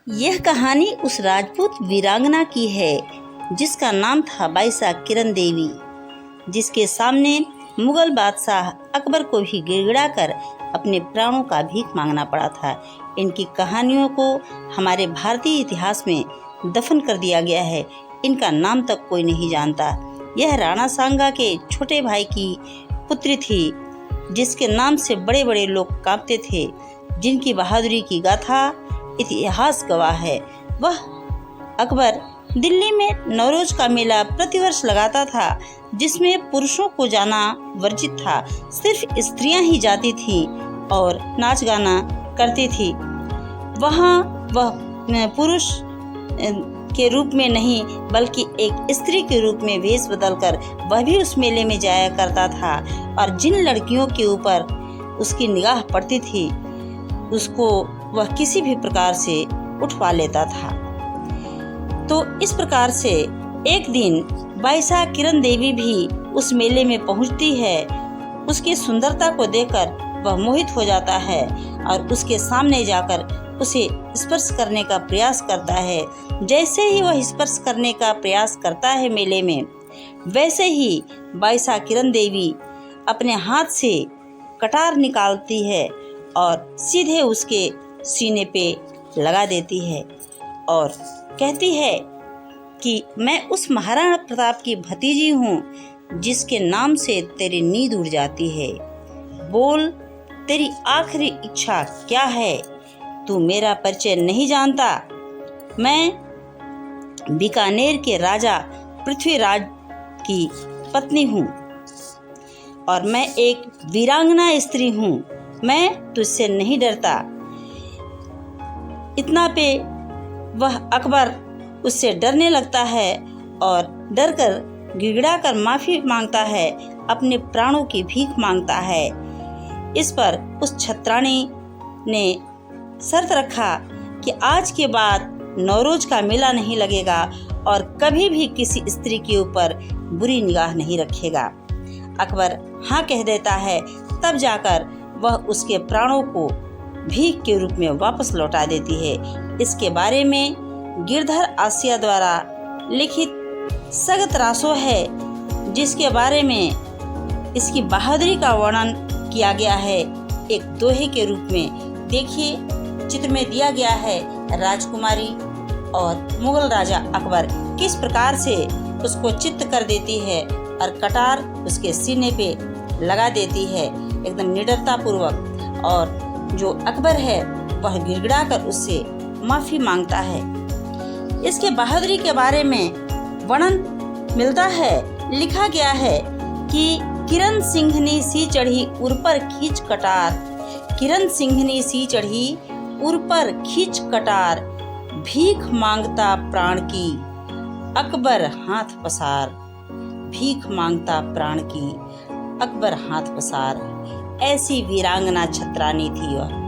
यह कहानी उस राजपूत वीरांगना की है जिसका नाम था बाईसा किरण देवी, जिसके सामने मुगल बादशाह अकबर को भी गिड़गिड़ाकर अपने प्राणों का भीख मांगना पड़ा था। इनकी कहानियों को हमारे भारतीय इतिहास में दफन कर दिया गया है। इनका नाम तक कोई नहीं जानता। यह राणा सांगा के छोटे भाई की पुत्री थी, जिसके नाम से बड़े बड़े लोग कांपते थे, जिनकी बहादुरी की गाथा इतिहास गवाह है। वह अकबर दिल्ली में नवरोज का मेला प्रतिवर्ष लगाता था, जिसमें पुरुषों को जाना वर्जित था। सिर्फ स्त्रियां ही जाती थीं और नाच गाना करती थी। वहां वह पुरुष के रूप में नहीं बल्कि एक स्त्री के रूप में वेश बदलकर वह भी उस मेले में जाया करता था, और जिन लड़कियों के ऊपर उसकी निगाह पड़ती थी उसको वह किसी भी प्रकार से उठवा लेता था। तो इस प्रकार से एक दिन बाईसा किरण देवी भी उस मेले में पहुंचती है। उसकी सुंदरता को देखकर वह मोहित हो जाता है और उसके सामने जाकर उसे स्पर्श करने का प्रयास करता है। जैसे ही वह स्पर्श करने का प्रयास करता है मेले में, वैसे ही बाईसा किरण देवी अपने हाथ से कटार निकालती है और सीधे उसके सीने पे लगा देती है और कहती है कि मैं उस महाराणा प्रताप की भतीजी हूँ जिसके नाम से तेरी नींद उड़ जाती है। बोल, तेरी आखिरी इच्छा क्या है? तू मेरा परिचय नहीं जानता। मैं बीकानेर के राजा पृथ्वीराज की पत्नी हूँ और मैं एक वीरांगना स्त्री हूँ। मैं तुझसे नहीं डरता। इतना पे वह अकबर उससे डरने लगता है और डर कर गिड़गिड़ा कर माफ़ी मांगता है, अपने प्राणों की भीख मांगता है। इस पर उस छत्राणी ने शर्त रखा कि आज के बाद नवरोज का मेला नहीं लगेगा और कभी भी किसी स्त्री के ऊपर बुरी निगाह नहीं रखेगा। अकबर हाँ कह देता है, तब जाकर वह उसके प्राणों को भीख के रूप में वापस लौटा देती है। इसके बारे में गिरधर आसिया द्वारा लिखित सगतरासो है, जिसके बारे में इसकी बहादुरी का वर्णन किया गया है एक दोहे के रूप में। देखिए, चित्र में दिया गया है राजकुमारी और मुगल राजा अकबर किस प्रकार से उसको चित्त कर देती है और कटार उसके सीने पे लगा देती है एकदम निडरता पूर्वक, और जो अकबर है वह गिड़गिड़ा कर उससे माफ़ी मांगता है। इसके बहादुरी के बारे में वर्णन मिलता है। लिखा गया है कि किरण सिंघनी सी चढ़ी उर पर खींच कटार, किरण सिंघनी सी चढ़ी उर पर खींच कटार, भीख मांगता प्राण की अकबर हाथ पसार, भीख मांगता प्राण की अकबर हाथ पसार। ऐसी वीरांगना छत्रानी थी वह।